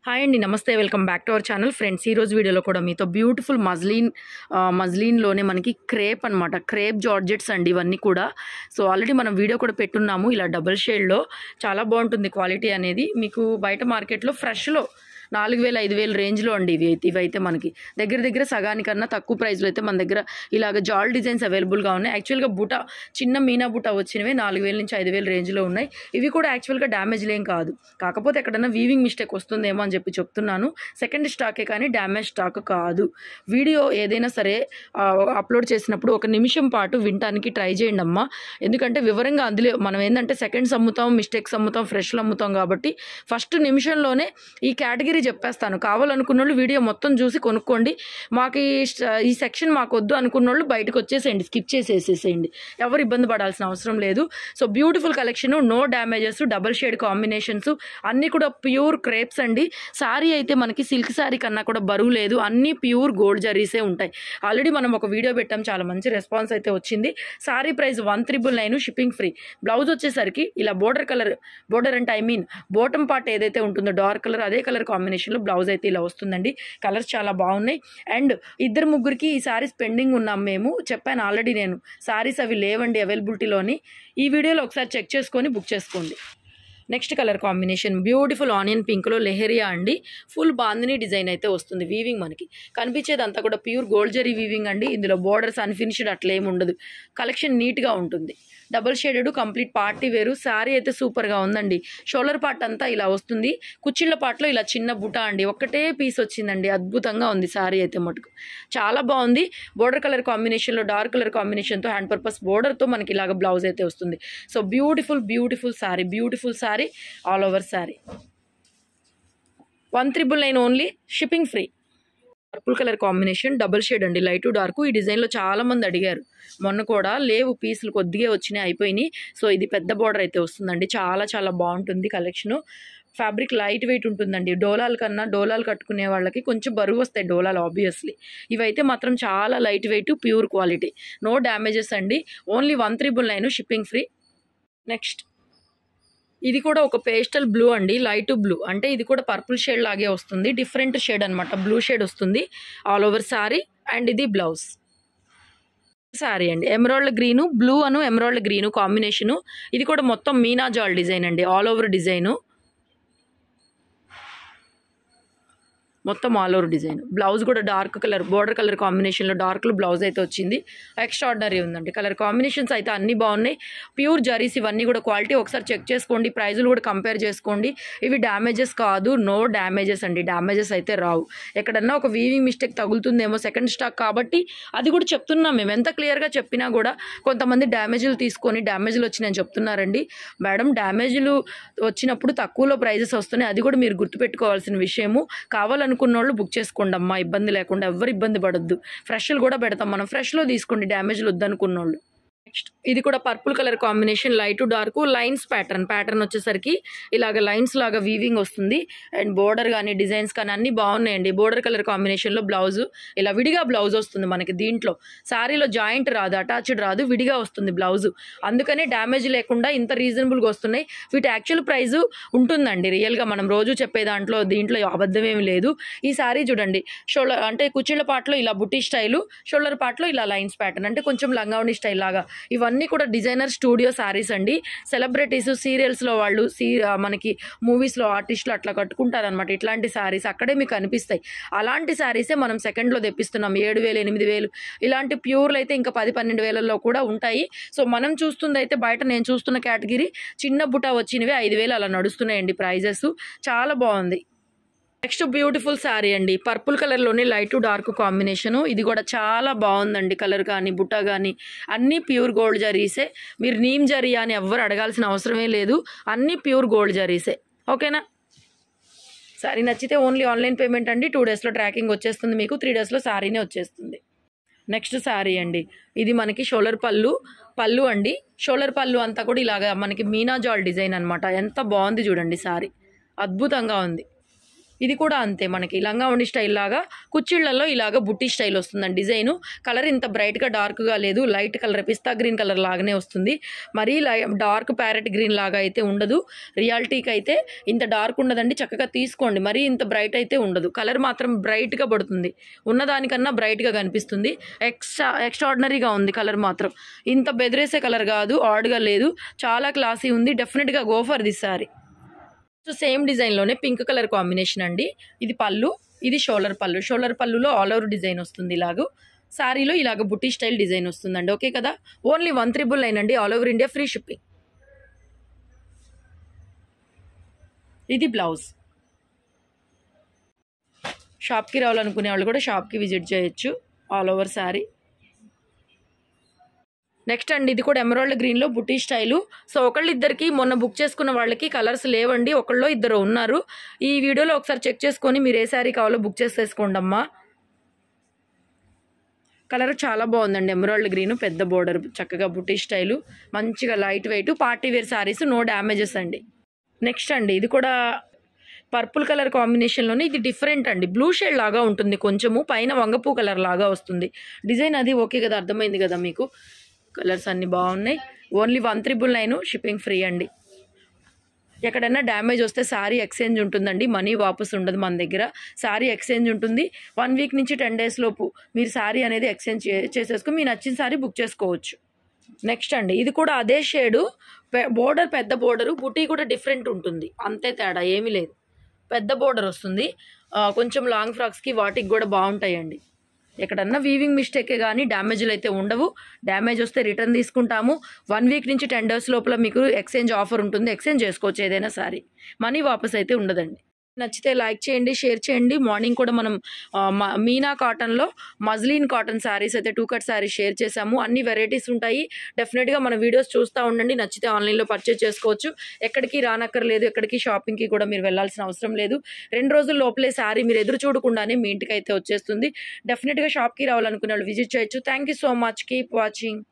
Hi అండి, నమస్తే. Welcome back to our channel. Friends, ఈరోజు వీడియోలో కూడా మీతో బ్యూటిఫుల్ మజ్లీన్లోనే మనకి క్రేప్ అనమాట, క్రేప్ జార్జెట్స్ అండి ఇవన్నీ కూడా. సో ఆల్రెడీ మనం వీడియో కూడా పెట్టున్నాము, ఇలా డబుల్ షేడ్లో చాలా బాగుంటుంది క్వాలిటీ అనేది. మీకు బయట మార్కెట్లో ఫ్రెష్లో 4000 5000 రేంజ్లో అండి ఇవైతే మనకి దగ్గర సగానికన్నా తక్కువ ప్రైస్లో అయితే మన దగ్గర ఇలాగ జాల్ డిజైన్స్ అవైలబుల్గా ఉన్నాయి. యాక్చువల్గా బుటా చిన్న మీనా బుటా వచ్చినవి 4000 నుంచి 5000 రేంజ్లో ఉన్నాయి. ఇవి కూడా యాక్చువల్గా డ్యామేజ్లు ఏం కాదు, కాకపోతే ఎక్కడన్నా వీవింగ్ మిస్టేక్ వస్తుందేమో అని చెప్పి చెప్తున్నాను. సెకండ్ స్టాకే కానీ డ్యామేజ్ స్టాక్ కాదు. వీడియో ఏదైనా సరే అప్లోడ్ చేసినప్పుడు ఒక నిమిషం పాటు వినటానికి ట్రై చేయండి అమ్మా. ఎందుకంటే వివరంగా అందులో మనం ఏంటంటే సెకండ్స్ అమ్ముతాం, మిస్టేక్స్ అమ్ముతాం, ఫ్రెష్లు అమ్ముతాం. కాబట్టి ఫస్ట్ నిమిషంలోనే ఈ కేటగిరీ చెప్పేస్తాను. కావాలనుకున్న వాళ్ళు వీడియో మొత్తం చూసి కొనుక్కోండి. మాకు ఈ సెక్షన్ మాకు వద్దు అనుకున్న వాళ్ళు బయటకు వచ్చేసేయండి, స్కిప్ చేసేసేసేయండి. ఎవరు ఇబ్బంది పడాల్సిన అవసరం లేదు. So beautiful collection, no damages, double shade combinations, అన్నీ కూడా ప్యూర్ క్రేప్స్ అండి. శారీ అయితే మనకి సిల్క్ శారీ కన్నా కూడా బరువు లేదు, అన్నీ ప్యూర్ గోల్డ్ జరీసే ఉంటాయి. ఆల్రెడీ మనం ఒక వీడియో పెట్టాం, చాలా మంచి రెస్పాన్స్ అయితే వచ్చింది. Sari price 1399, shipping free. Blouse వచ్చేసరికి ఇలా బోర్డర్ అంటే బాటమ్ పార్ట్ ఏదైతే ఉంటుందో డార్క్ కలర్, అదే కలర్ కాంబినేషన్లో బ్లౌజ్ అయితే ఇలా వస్తుందండి. కలర్స్ చాలా బాగున్నాయి. అండ్ ఇద్దరు ముగ్గురికి ఈ శారీస్ పెండింగ్ ఉన్నాం. మేము చెప్పాను ఆల్రెడీ, నేను శారీస్ అవి లేవండి అవైలబిలిటీలోని. ఈ వీడియోలో ఒకసారి చెక్ చేసుకొని బుక్ చేసుకోండి. Next colour combination beautiful onion పింక్లో లెహరియా అండి. ఫుల్ బాందిని డిజైన్ అయితే వస్తుంది. వీవింగ్ మనకి కనిపించేది అంతా కూడా ప్యూర్ గోల్డ్ జరీ వీవింగ్ అండి. ఇందులో బోర్డర్స్ అన్ఫినిష్డ్ అట్లేమి ఉండదు. కలెక్షన్ నీట్గా ఉంటుంది. డబుల్ షేడెడ్ కంప్లీట్ పార్టీ వేరు. శారీ అయితే సూపర్గా ఉందండి. షోల్డర్ పార్ట్ అంతా ఇలా వస్తుంది. కుచ్చిళ్ళ పార్ట్లో ఇలా చిన్న బుటా అండి, ఒక్కటే పీస్ వచ్చిందండి. అద్భుతంగా ఉంది శారీ అయితే మటుకు చాలా బాగుంది. బోర్డర్ కలర్ కాంబినేషన్లో డార్క్ కలర్ కాంబినేషన్తో హ్యాండ్ పర్పస్ బోర్డర్తో మనకి ఇలాగ బ్లౌజ్ అయితే వస్తుంది. So beautiful sari, all over sari. 1399 only, shipping free. Purple colour combination, double shade అండి, లైట్ డార్క్. ఈ డిజైన్లో చాలా మంది అడిగారు, మొన్న కూడా లేవు పీసులు, కొద్దిగా వచ్చినాయి, అయిపోయినాయి. సో ఇది పెద్ద బార్డర్ అయితే వస్తుందండి. చాలా బాగుంటుంది కలెక్షను. ఫ్యాబ్రిక్ లైట్ వెయిట్ ఉంటుందండి. డోలాలు కట్టుకునే వాళ్ళకి కొంచెం బరువు వస్తాయి డోలాలు ఆబ్వియస్లీ. ఇవైతే మాత్రం చాలా light weight, pure quality, no damages అండి. Only 1399, shipping free. నెక్స్ట్ ఇది కూడా ఒక పేస్టల్ బ్లూ అండి, లైట్ బ్లూ. అంటే ఇది కూడా పర్పుల్ షేడ్ లాగే వస్తుంది, డిఫరెంట్ షేడ్ అనమాట, బ్లూ షేడ్ వస్తుంది ఆల్ ఓవర్ శారీ. అండ్ ఇది బ్లౌజ్. శారీ అండి ఎమరాల్డ్ గ్రీను, బ్లూ అను ఎమరాల్డ్ గ్రీను కాంబినేషను. ఇది కూడా మొత్తం మీనా జాల్ డిజైన్ అండి, ఆల్ ఓవర్ డిజైను, మొత్తం ఆల్ ఓవర్ డిజైన్. బ్లౌజ్ కూడా డార్క్ కలర్, బోర్డర్ కలర్ కాంబినేషన్లో డార్క్లో బ్లౌజ్ అయితే వచ్చింది. ఎక్స్ట్రాడినరీ ఉందండి. కలర్ కాంబినేషన్స్ అయితే అన్నీ బాగున్నాయి. ప్యూర్ జరీస్ ఇవన్నీ కూడా. క్వాలిటీ ఒకసారి చెక్ చేసుకోండి, ప్రైజులు కూడా కంపేర్ చేసుకోండి. ఇవి డ్యామేజెస్ కాదు, నో డ్యామేజెస్ అండి. డ్యామేజెస్ అయితే రావు. ఎక్కడన్నా ఒక వీవింగ్ మిస్టేక్ తగులుతుందేమో, సెకండ్ స్టాక్ కాబట్టి అది కూడా చెప్తున్నాం మేము. ఎంత క్లియర్గా చెప్పినా కూడా కొంతమంది డ్యామేజ్లు తీసుకొని డ్యామేజ్లు వచ్చినాయని చెప్తున్నారండి. మేడం, డ్యామేజ్లు వచ్చినప్పుడు తక్కువలో ప్రైజెస్ వస్తున్నాయి, అది కూడా మీరు గుర్తుపెట్టుకోవాల్సిన విషయము. కావాలనుకున్న వాళ్ళు బుక్ చేసుకోండి అమ్మా, ఇబ్బంది లేకుండా. ఎవరు ఇబ్బంది పడొద్దు. ఫ్రెష్లు కూడా పెడతాం మనం, ఫ్రెష్లో తీసుకోండి డ్యామేజ్లు వద్దనుకున్న వాళ్ళు. నెక్స్ట్ ఇది కూడా purple colour combination, light dark, lines pattern వచ్చేసరికి ఇలాగ లైన్స్ లాగా వీవింగ్ వస్తుంది. అండ్ బోర్డర్ కానీ డిజైన్స్ కానీ అన్నీ బాగున్నాయండి. బోర్డర్ కలర్ కాంబినేషన్లో బ్లౌజ్ ఇలా విడిగా బ్లౌజ్ వస్తుంది మనకి. దీంట్లో శారీలో జాయింట్ రాదు, అటాచ్డ్ రాదు, విడిగా వస్తుంది బ్లౌజ్. అందుకనే డ్యామేజ్ లేకుండా ఇంత రీజనబుల్గా వస్తున్నాయి. వీటి యాక్చువల్ ప్రైస్ ఉంటుందండి రియల్గా మనం రోజు చెప్పే దీంట్లో అబద్ధం ఏమి లేదు. ఈ శారీ చూడండి, షోల్డర్ అంటే కుచ్చిళ్ళ పాటలో ఇలా బుట్టి స్టైలు, షోల్డర్ పాటలో ఇలా లైన్స్ ప్యాటర్న్, అంటే కొంచెం లంగావణి స్టైల్ లాగా. ఇవన్నీ కూడా డిజైనర్ స్టూడియో శారీస్ అండి. సెలబ్రిటీస్, సీరియల్స్లో వాళ్ళు, మనకి మూవీస్లో ఆర్టిస్టులు అట్లా కట్టుకుంటారనమాట. ఇట్లాంటి శారీస్ అక్కడే మీకు కనిపిస్తాయి. అలాంటి శారీసే మనం సెకండ్లో తెప్పిస్తున్నాం. 7000 8000 ఇలాంటి ప్యూర్లు అయితే ఇంకా 10-12,000లో కూడా ఉంటాయి. సో మనం చూస్తుంది అయితే బయట నేను చూస్తున్న కేటగిరీ చిన్న బుటా వచ్చినవి 5000 అలా నడుస్తున్నాయండి ప్రైజెస్. చాలా బాగుంది. నెక్స్ట్ బ్యూటిఫుల్ శారీ అండి, పర్పుల్ కలర్లోనే లైట్ డార్క్ కాంబినేషను. ఇది కూడా చాలా బాగుందండి. కలర్ కానీ బుట్ట కానీ అన్నీ ప్యూర్ గోల్డ్ జరీసే. మీరు నీమ్ జరీ అని ఎవ్వరు అడగాల్సిన అవసరమే లేదు, అన్నీ ప్యూర్ గోల్డ్ జరీసే. ఓకేనా? శారీ నచ్చితే ఓన్లీ ఆన్లైన్ పేమెంట్ అండి. 2 డేస్లో ట్రాకింగ్ వచ్చేస్తుంది మీకు, 3 డేస్లో శారీనే వచ్చేస్తుంది. నెక్స్ట్ శారీ అండి, ఇది మనకి షోల్డర్ పళ్ళు అండి. షోల్డర్ పళ్ళు అంతా కూడా ఇలాగా మనకి మీనా జాల్ డిజైన్ అనమాట. ఎంత బాగుంది చూడండి శారీ, అద్భుతంగా ఉంది. ఇది కూడా అంతే, మనకి లంగా ఉండి స్టైల్ లాగా కుచ్చిళ్లలో ఇలాగ బుట్టి స్టైల్ వస్తుందండి డిజైను. కలర్ ఇంత బ్రైట్గా డార్క్గా లేదు, లైట్ కలర్ పిస్తా గ్రీన్ కలర్ లాగానే వస్తుంది. మరీ డార్క్ ప్యారెట్ గ్రీన్ లాగా అయితే ఉండదు. రియాలిటీకి అయితే ఇంత డార్క్ ఉండదండి, చక్కగా తీసుకోండి. మరీ ఇంత బ్రైట్ అయితే ఉండదు, కలర్ మాత్రం బ్రైట్గా పడుతుంది, ఉన్నదానికన్నా బ్రైట్గా కనిపిస్తుంది. ఎక్స్ట్రాడినరీగా ఉంది కలర్ మాత్రం, ఇంత బెదిరేసే కలర్ కాదు, ఆడ్గా లేదు, చాలా క్లాసీ ఉంది. డెఫినెట్గా go for this sari. So same డిజైన్లోనే పింక్ కలర్ కాంబినేషన్ అండి. ఇది పళ్ళు, ఇది షోల్డర్ పళ్ళు. షోల్డర్ పళ్ళులో ఆల్ ఓవర్ డిజైన్ వస్తుంది, ఇలాగ శారీలో ఇలాగ బుట్టి స్టైల్ డిజైన్ వస్తుందండి. ఓకే కదా, ఓన్లీ 1,399 అండి, all over India free shipping. ఇది బ్లౌజ్. షాప్కి రావాలనుకునే వాళ్ళు కూడా షాప్కి విజిట్ చేయొచ్చు, ఆల్ ఓవర్ శారీ. నెక్స్ట్ అండి, ఇది కూడా ఎమరాల్డ్ గ్రీన్లో బుటీ స్టైలు. సో ఒకళ్ళిద్దరికి మొన్న బుక్ చేసుకున్న వాళ్ళకి కలర్స్ లేవండి, ఒకళ్ళో ఇద్దరు ఉన్నారు. ఈ వీడియోలో ఒకసారి చెక్ చేసుకొని మీరు ఏ శారీ కావాలో బుక్ చేసేసుకోండి అమ్మా. కలర్ చాలా బాగుందండి, ఎమరాల్డ్ గ్రీన్, పెద్ద బోర్డర్, చక్కగా బుటీ స్టైలు, మంచిగా light weight party wear saris, no damages అండి. నెక్స్ట్ అండి, ఇది కూడా పర్పుల్ కలర్ కాంబినేషన్లోనే, ఇది డిఫరెంట్ అండి, బ్లూ షేడ్ లాగా ఉంటుంది కొంచెము, పైన వంగపూ కలర్ లాగా వస్తుంది డిజైన్. అది ఓకే కదా, అర్థమైంది కదా మీకు, కలర్స్ అన్నీ బాగున్నాయి. ఓన్లీ 1,399 షిప్పింగ్ ఫ్రీ అండి. ఎక్కడైనా డ్యామేజ్ వస్తే శారీ ఎక్స్చేంజ్ ఉంటుందండి, మనీ వాపస్ ఉండదు మన దగ్గర. శారీ ఎక్స్చేంజ్ ఉంటుంది, 1 వీక్ నుంచి 10 డేస్ లోపు మీరు శారీ అనేది ఎక్స్చేంజ్ చేసేసుకుని మీ నచ్చిన శారీ బుక్ చేసుకోవచ్చు. నెక్స్ట్ అండి, ఇది కూడా అదే షేడు, బోర్డర్ పెద్ద బోర్డరు, బుటీ కూడా డిఫరెంట్ ఉంటుంది, అంతే తేడా ఏమీ లేదు. పెద్ద బోర్డర్ వస్తుంది, కొంచెం లాంగ్ ఫ్రాక్స్కి వాటికి కూడా బాగుంటాయండి. ఎక్కడన్నా వీవింగ్ మిస్టేకే కానీ డ్యామేజ్లు అయితే ఉండవు. డ్యామేజ్ వస్తే రిటర్న్ తీసుకుంటాము. 1 వీక్ నుంచి 10 డేస్ లోపల మీకు ఎక్స్చేంజ్ ఆఫర్ ఉంటుంది, ఎక్స్చేంజ్ చేసుకోవచ్చు ఏదైనా సారీ, మనీ వాపస్ అయితే ఉండదండి. నచ్చితే లైక్ చేయండి, షేర్ చేయండి. మార్నింగ్ కూడా మనం మీనా కాటన్లో మజ్లీన్ కాటన్ శారీస్ అయితే 2 కట్ శారీస్ షేర్ చేసాము, అన్ని వెరైటీస్ ఉంటాయి. డెఫినెట్గా మన వీడియోస్ చూస్తూ ఉండండి, నచ్చితే ఆన్లైన్లో పర్చేజ్ చేసుకోవచ్చు. ఎక్కడికి రానక్కర్లేదు, ఎక్కడికి షాపింగ్కి కూడా మీరు వెళ్ళాల్సిన అవసరం లేదు. 2 రోజుల లోపలే శారీ మీరు ఎదురు చూడకుండానే మీ ఇంటికి అయితే వచ్చేస్తుంది. డెఫినెట్గా షాప్కి రావాలనుకునే వాళ్ళు విజిట్ చేయొచ్చు. Thank you so much, keep watching.